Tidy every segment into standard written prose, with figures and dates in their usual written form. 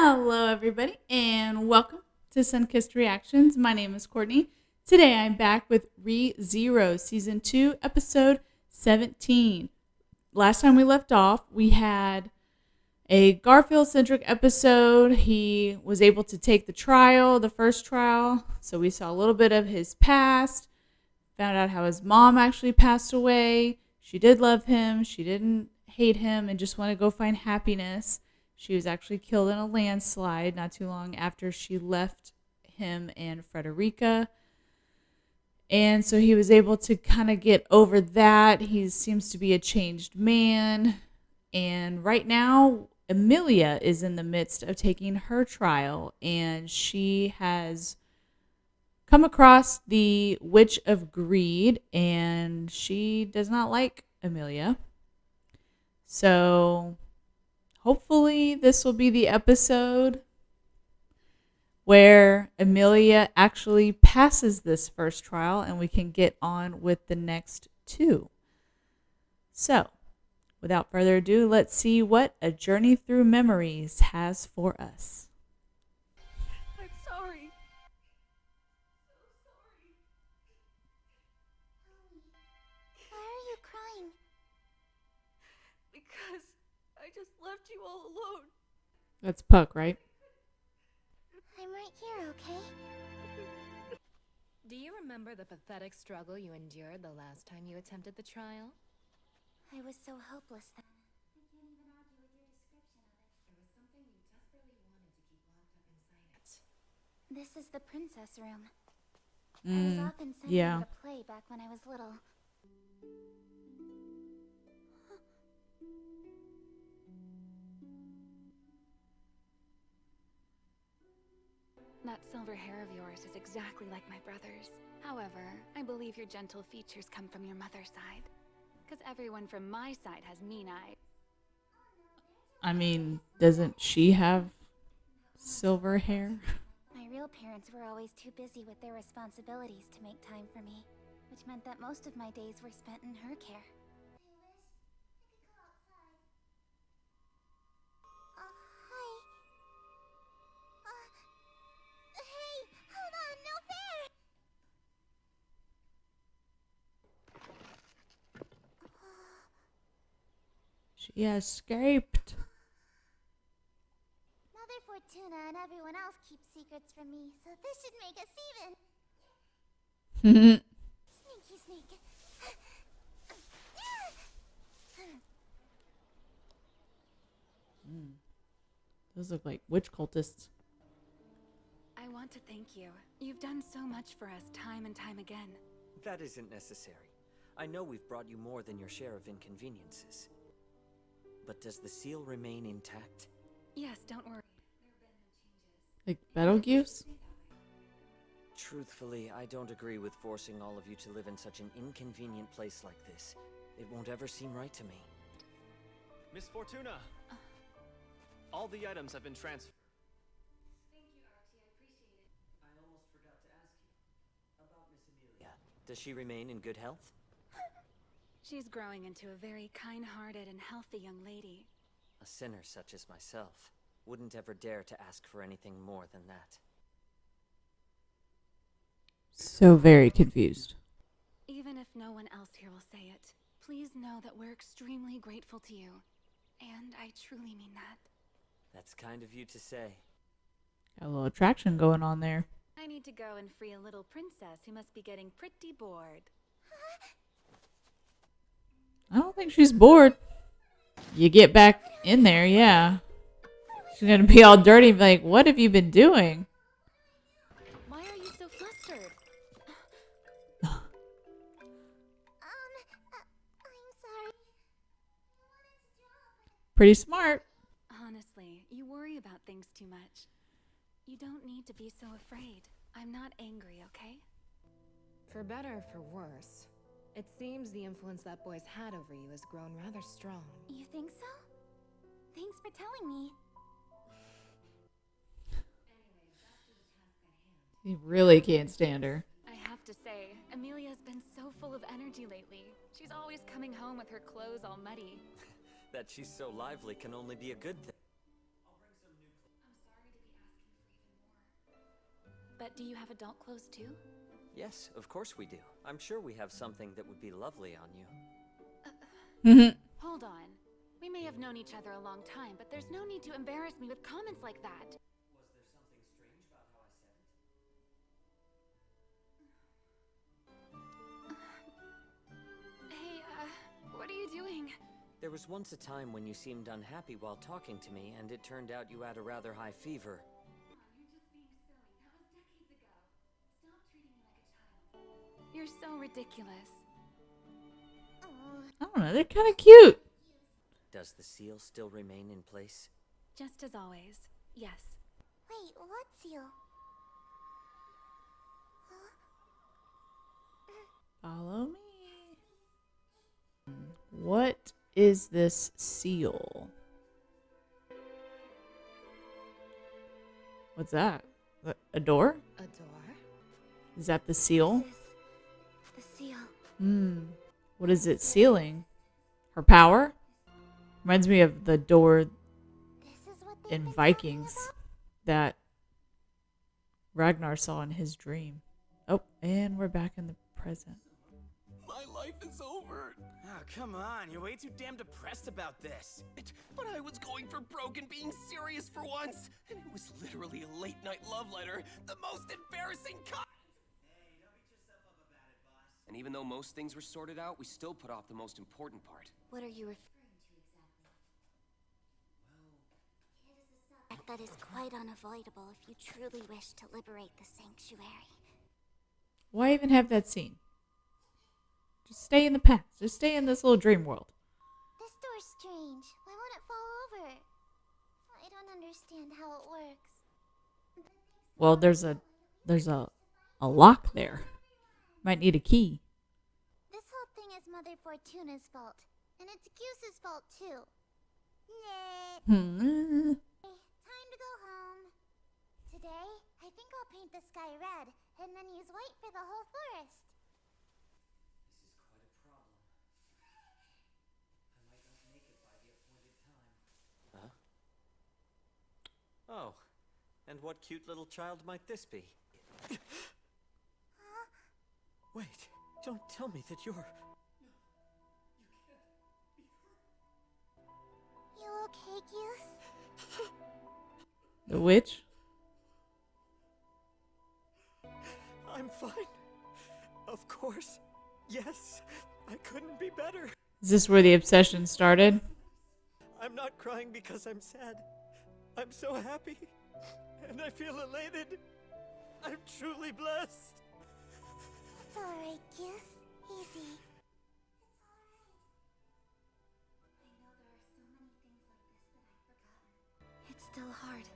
Hello, everybody, and welcome to Sunkissed Reactions. My name is Courtney. Today, I'm back with ReZero Season 2, Episode 17. Last time we left off, we had a Garfield-centric episode. He was able to take the first trial, so we saw a little bit of his past, found out how his mom actually passed away. She did love him. She didn't hate him and just want to go find happiness. She was actually killed in a landslide not too long after she left him and Frederica. And so he was able to kind of get over that. He seems to be a changed man. And right now, Amelia is in the midst of taking her trial. And she has come across the Witch of Greed. And she does not like Amelia. So hopefully this will be the episode where Amelia actually passes this first trial and we can get on with the next two. So, without further ado, let's see what A Journey Through Memories has for us. I'm sorry. Why are you crying? Because I just left you all alone. That's Puck, right? I'm right here, okay? Do you remember the pathetic struggle you endured the last time you attempted the trial? I was so hopeless then. There was something you desperately wanted to keep locked up inside it. This is the princess room. I was often sent yeah. here to play back when I was little. That silver hair of yours is exactly like my brother's. However, I believe your gentle features come from your mother's side. Because everyone from my side has mean eyes. I mean, doesn't she have silver hair? My real parents were always too busy with their responsibilities to make time for me, which meant that most of my days were spent in her care. Hi. Hey, hold on, no fair! She escaped. Mother Fortuna and everyone else keep secrets from me, so this should make us even. Sneaky sneak. Those look like witch cultists. I want to thank you. You've done so much for us time and time again. That isn't necessary. I know we've brought you more than your share of inconveniences. But does the seal remain intact? Yes, don't worry. Like Betelgeuse? Truthfully, I don't agree with forcing all of you to live in such an inconvenient place like this. It won't ever seem right to me. Miss Fortuna! All the items have been transferred. Thank you, Archie. I appreciate it. I almost forgot to ask you about Miss Amelia. Does she remain in good health? She's growing into a very kind-hearted and healthy young lady. A sinner such as myself wouldn't ever dare to ask for anything more than that. So very confused. Even if no one else here will say it, please know that we're extremely grateful to you. And I truly mean that. That's kind of you to say. Got a little attraction going on there. I need to go and free a little princess who must be getting pretty bored. I don't think she's bored. You get back in there, yeah. She's gonna be all dirty and be like, what have you been doing? Why are you so flustered? I'm sorry. Pretty smart. Honestly, you worry about things too much. You don't need to be so afraid. I'm not angry, okay? For better or for worse, it seems the influence that boy's had over you has grown rather strong. You think so? Thanks for telling me. He really can't stand her. I have to say, Amelia's been so full of energy lately. She's always coming home with her clothes all muddy. That she's so lively can only be a good thing. But do you have adult clothes too? Yes, of course we do. I'm sure we have something that would be lovely on you. Hold on. We may have known each other a long time, but there's no need to embarrass me with comments like that. Was there something strange about how I said it? Hey, what are you doing? There was once a time when you seemed unhappy while talking to me, and it turned out you had a rather high fever. You're just being silly. That was decades ago. Stop treating me like a child. You're so ridiculous. I don't know. They're kind of cute. Does the seal still remain in place? Just as always. Yes. Wait, what seal? Follow me. What is this seal? What's that? A door? A door? Is that the seal? The seal. What is it sealing? Her power? Reminds me of the door This is what they've in been Vikings talking that Ragnar saw in his dream. Oh, and we're back in the present. My life is over. Oh, come on. You're way too damn depressed about this. But I was going for broke and being serious for once. And it was literally a late-night love letter. The most embarrassing kind. Hey, don't beat yourself up about it, boss. And even though most things were sorted out, we still put off the most important part. What are you referring to exactly? It is a subject that is quite unavoidable if you truly wish to liberate the sanctuary. Why even have that scene? Just stay in the past. Just stay in this little dream world. This door's strange. Why won't it fall over? I don't understand how it works. Well, there's a lock there. Might need a key. This whole thing is Mother Fortuna's fault. And it's Goose's fault, too. Nah. Time to go home. Today, I think I'll paint the sky red, and then use white for the whole forest. This is quite a problem. I might not make it by the appointed time. Huh? Oh, and what cute little child might this be? Wait, don't tell me that you're... You okay, Goose? The witch? I'm fine. Of course. Yes, I couldn't be better. Is this where the obsession started? I'm not crying because I'm sad. I'm so happy. And I feel elated. I'm truly blessed. It's alright, Goose. Easy. It's alright. I know there are so many things like this that I've forgotten. It's still hard.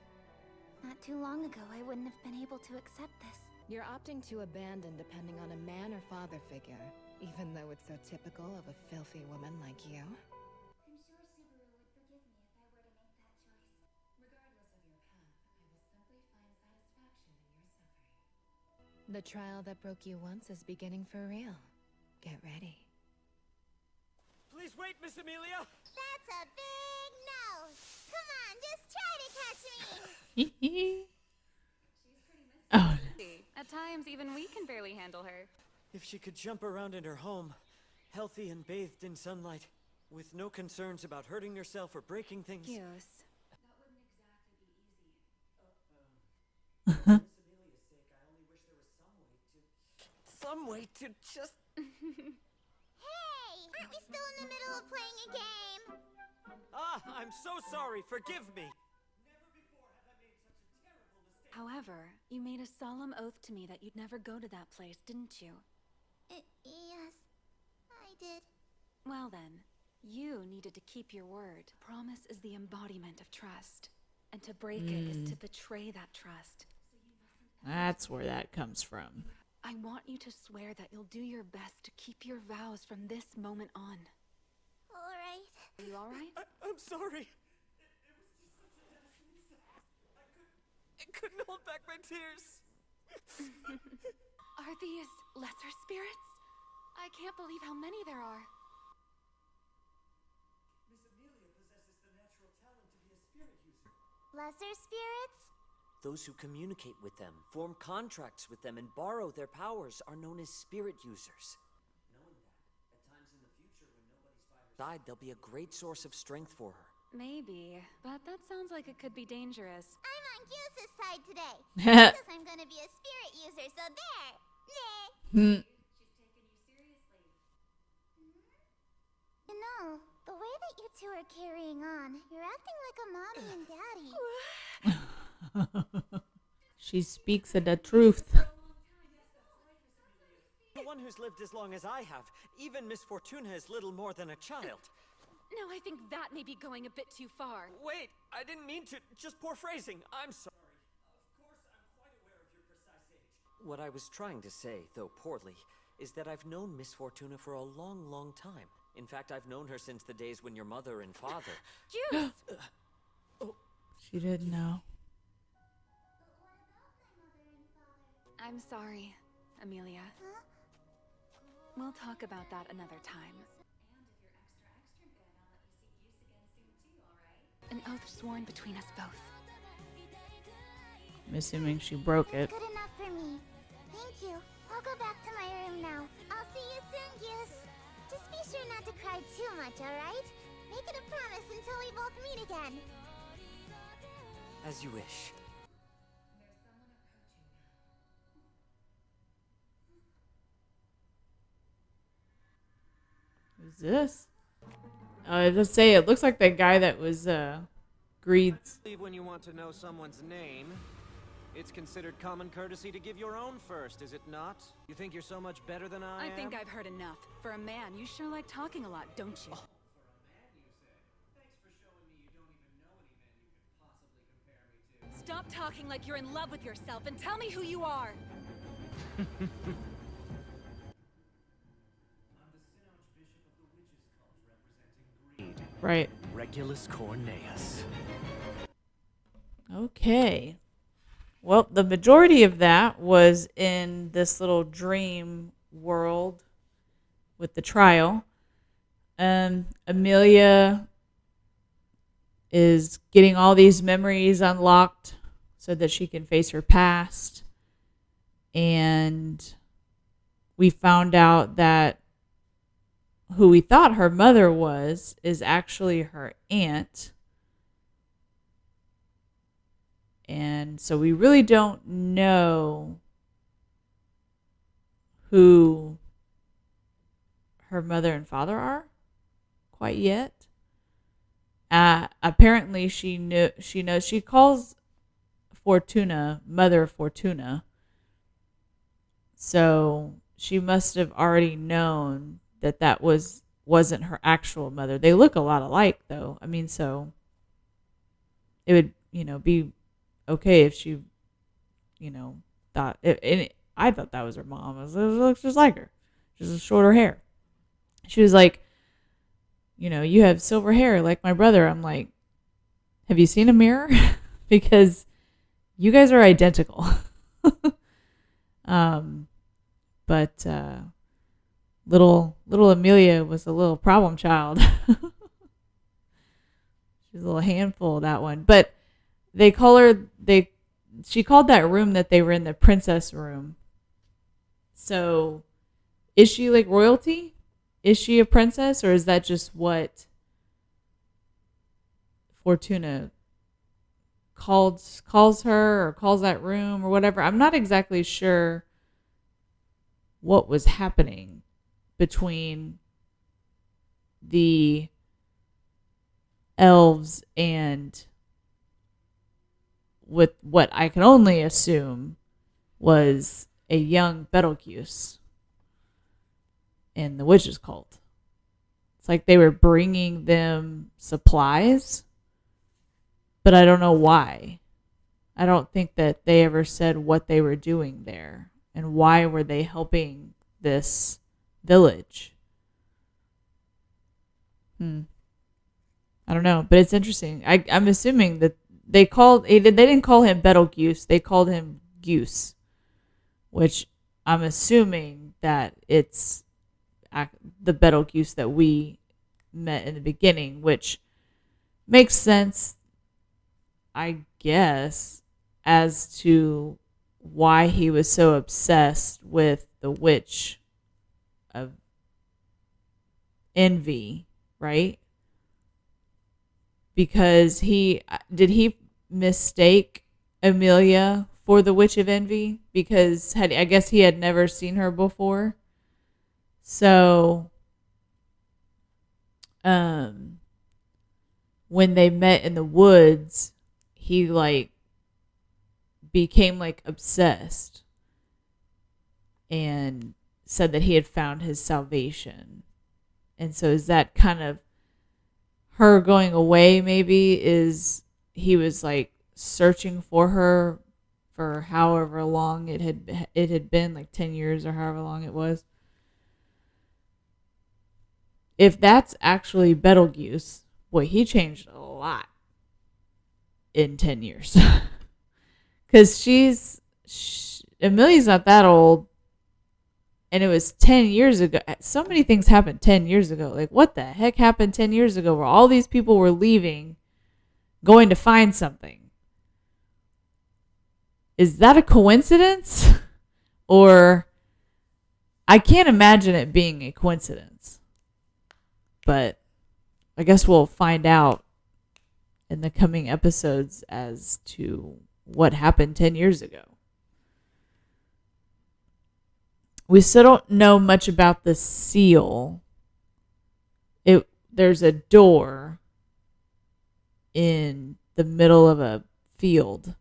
Not too long ago, I wouldn't have been able to accept this. You're opting to abandon depending on a man or father figure, even though it's so typical of a filthy woman like you. I'm sure Subaru would forgive me if I were to make that choice. Regardless of your path, I will simply find satisfaction in your suffering. The trial that broke you once is beginning for real. Get ready. Please wait, Miss Amelia. That's a big no! Come on, just try to catch me! Oh, At times, even we can barely handle her. If she could jump around in her home, healthy and bathed in sunlight, with no concerns about hurting herself or breaking things. Goose. Miss Amelia's sake, I only wish there was some way to just... Hey! Aren't we still in the middle of playing a game? Ah, I'm so sorry. Forgive me. Never before have I made such a terrible mistake. However, you made a solemn oath to me that you'd never go to that place, didn't you? Yes, I did. Well then, you needed to keep your word. Promise is the embodiment of trust. And to break it is to betray that trust. that's where that comes from. I want you to swear that you'll do your best to keep your vows from this moment on. Alright. Are you alright? I'm sorry. It was just such a nasty mistake. I couldn't hold back my tears. Are these lesser spirits? I can't believe how many there are. Miss Amelia possesses the natural talent to be a spirit user. Lesser spirits? Those who communicate with them, form contracts with them, and borrow their powers are known as spirit users. Knowing that, at times in the future when nobody's by her side, they'll be a great source of strength for her. Maybe, but that sounds like it could be dangerous. I'm on Goose's side today. Because I'm gonna be a spirit user, so there. Nah. You know, the way that you two are carrying on, you're acting like a mommy and daddy. She speaks of the truth. The one who's lived as long as I have. Even Miss Fortuna is little more than a child. No, I think that may be going a bit too far. Wait, I didn't mean to. Just poor phrasing. I'm sorry. Of course, I'm quite aware of your precise age. What I was trying to say, though poorly, is that I've known Miss Fortuna for a long, long time. In fact, I've known her since the days when your mother and father... Goose! She didn't know. I'm sorry, Amelia. Huh? We'll talk about that another time. An oath sworn between us both. I'm assuming she broke it. Good enough for me. Thank you. I'll go back to my room now. I'll see you soon, Goose. Just be sure not to cry too much, alright? Make it a promise until we both meet again. As you wish. Who's this? I just say it looks like that guy that was Greed's. When you want to know someone's name, it's considered common courtesy to give your own first, is it not? You think you're so much better than I am? I think I've heard enough. For a man, you sure like talking a lot, don't you? For a man, you say. Thanks for showing me you don't even know any men you could possibly compare me to. Stop talking like you're in love with yourself and tell me who you are. I'm the Sin-Archbishop of the Witches Cult, representing Greed. Right. Regulus Corneus. Okay. Well, the majority of that was in this little dream world with the trial. Amelia is getting all these memories unlocked so that she can face her past. And we found out that who we thought her mother was is actually her aunt. And so we really don't know who her mother and father are quite yet. Apparently she knows, she calls Fortuna Mother Fortuna. So she must have already known that wasn't her actual mother. They look a lot alike though. I mean, so it would, be okay if she, thought it, I thought that was her mom. It looks just like her, just shorter hair. She was like, you have silver hair like my brother. I'm like, have you seen a mirror? Because you guys are identical. But little Amelia was a little problem child. She's a little handful, that one. But she called that room that they were in the princess room. So is she like royalty? Is she a princess, or is that just what Fortuna calls her, or calls that room, or whatever? I'm not exactly sure what was happening between the elves and with what I can only assume was a young Betelgeuse in the witches cult. It's like they were bringing them supplies, but I don't know why. I don't think that they ever said what they were doing there and why were they helping this village. I don't know, but it's interesting. I'm assuming that they didn't call him Betelgeuse, they called him Goose, which I'm assuming that it's the Betelgeuse that we met in the beginning, which makes sense, I guess. as to why he was so obsessed with the witch of envy, right? Because he mistake Amelia for the witch of envy, because I guess he had never seen her before. So when they met in the woods, he like became like obsessed and said that he had found his salvation. And so is that kind of her going away? Maybe is he was like searching for her for however long it had been, like 10 years or however long it was. If that's actually Betelgeuse, boy, he changed a lot in 10 years. Because Amelia's not that old. And it was 10 years ago. So many things happened 10 years ago. Like, what the heck happened 10 years ago where all these people were leaving, going to find something? Is that a coincidence? Or I can't imagine it being a coincidence. But I guess we'll find out in the coming episodes as to what happened 10 years ago. We still don't know much about the seal. There's a door in the middle of a field.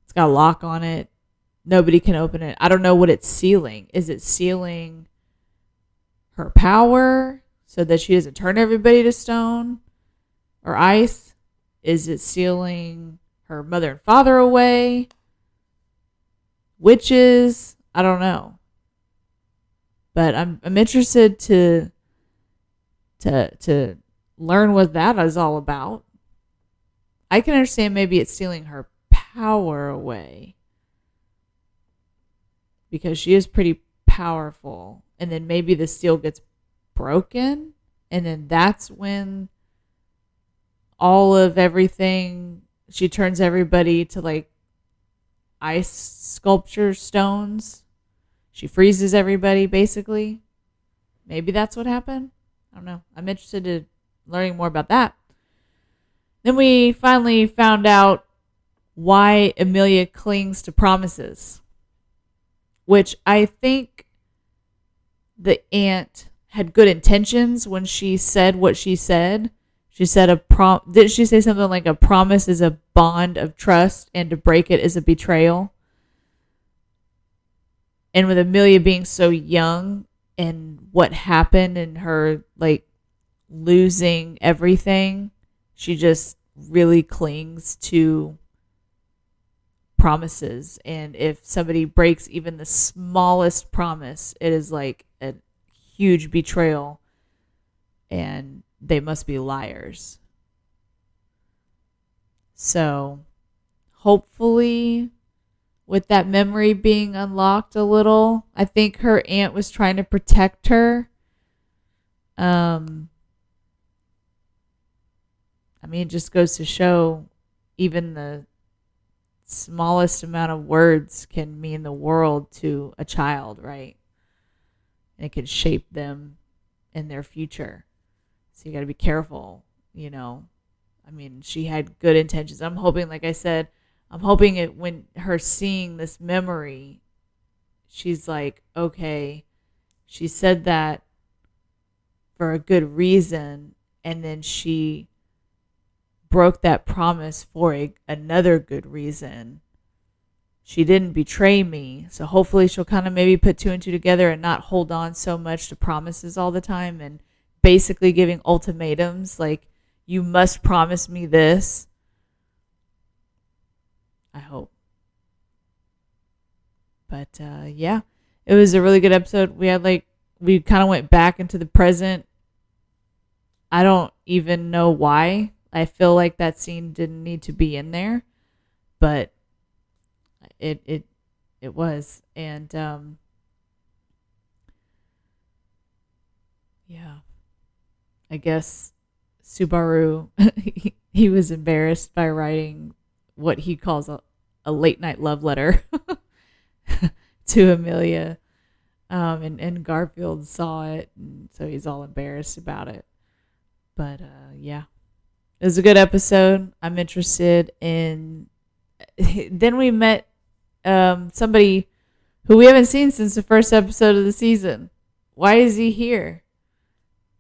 It's got a lock on it. Nobody can open it. I don't know what it's sealing. Is it sealing her power so that she doesn't turn everybody to stone or ice? Is it sealing her mother and father away? Witches? I don't know. But I'm interested to learn what that is all about. I can understand maybe it's stealing her power away, because she is pretty powerful. And then maybe the seal gets broken, and then that's when all of everything, she turns everybody to like ice sculpture stones. She freezes everybody, basically. Maybe that's what happened. I don't know. I'm interested in learning more about that. Then we finally found out why Amelia clings to promises, which I think the aunt had good intentions when she said what she said. She said didn't she say something like a promise is a bond of trust and to break it is a betrayal? And with Amelia being so young and what happened and her like losing everything, she just really clings to promises. And if somebody breaks even the smallest promise, it is like a huge betrayal and they must be liars. So hopefully, with that memory being unlocked a little, I think her aunt was trying to protect her. I mean, it just goes to show even the smallest amount of words can mean the world to a child, right? And it can shape them in their future. So you got to be careful, you know. I mean, she had good intentions. I'm hoping, like I said, when her seeing this memory, she's like, okay, she said that for a good reason, and then she broke that promise for another good reason. She didn't betray me, so hopefully she'll kind of maybe put two and two together and not hold on so much to promises all the time and basically giving ultimatums like, you must promise me this. I hope. But yeah, it was a really good episode. We kind of went back into the present. I don't even know why. I feel like that scene didn't need to be in there, but it was. And yeah, I guess Subaru he was embarrassed by writing what he calls a a late night love letter to Amelia. And Garfield saw it, and so he's all embarrassed about it. But yeah, it was a good episode. I'm interested in. Then we met somebody who we haven't seen since the first episode of the season. Why is he here?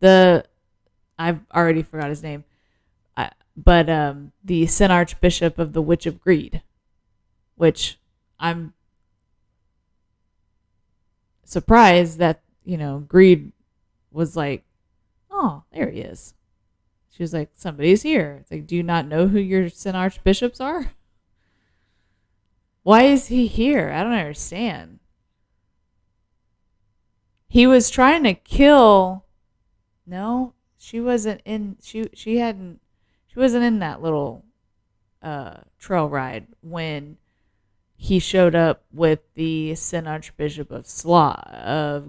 I've already forgot his name. But the Sin Archbishop of the Witch of Greed, which I'm surprised that, Greed was like, oh, there he is. She was like, somebody's here. It's like, do you not know who your Sin Archbishops are? Why is he here? I don't understand. He was trying to kill. No, she wasn't in. She wasn't in that little trail ride when he showed up with the Sin Archbishop of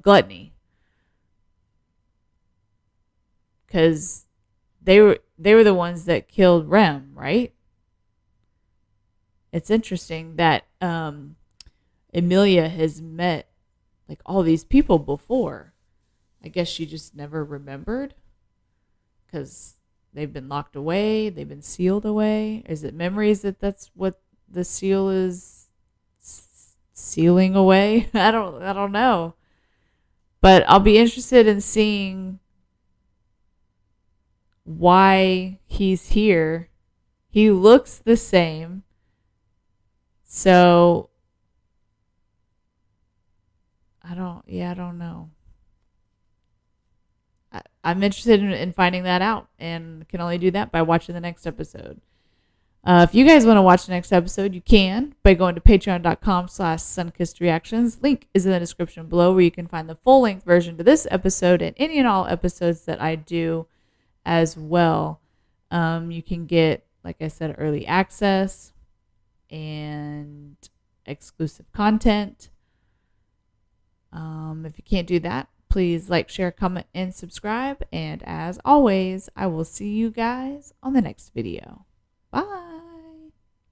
Gluttony, because they were the ones that killed Rem, right? It's interesting that Amelia has met like all these people before. I guess she just never remembered because they've been locked away, they've been sealed away. Is it memories that's what the seal is sealing away? I don't know. But I'll be interested in seeing why he's here. He looks the same. So I don't know. I'm interested in finding that out, and can only do that by watching the next episode. If you guys want to watch the next episode, you can by going to patreon.com/sunkissedreactions. Link is in the description below, where you can find the full-length version to this episode and any and all episodes that I do as well. You can get, like I said, early access and exclusive content. If you can't do that, please like, share, comment, and subscribe. And as always, I will see you guys on the next video. Bye.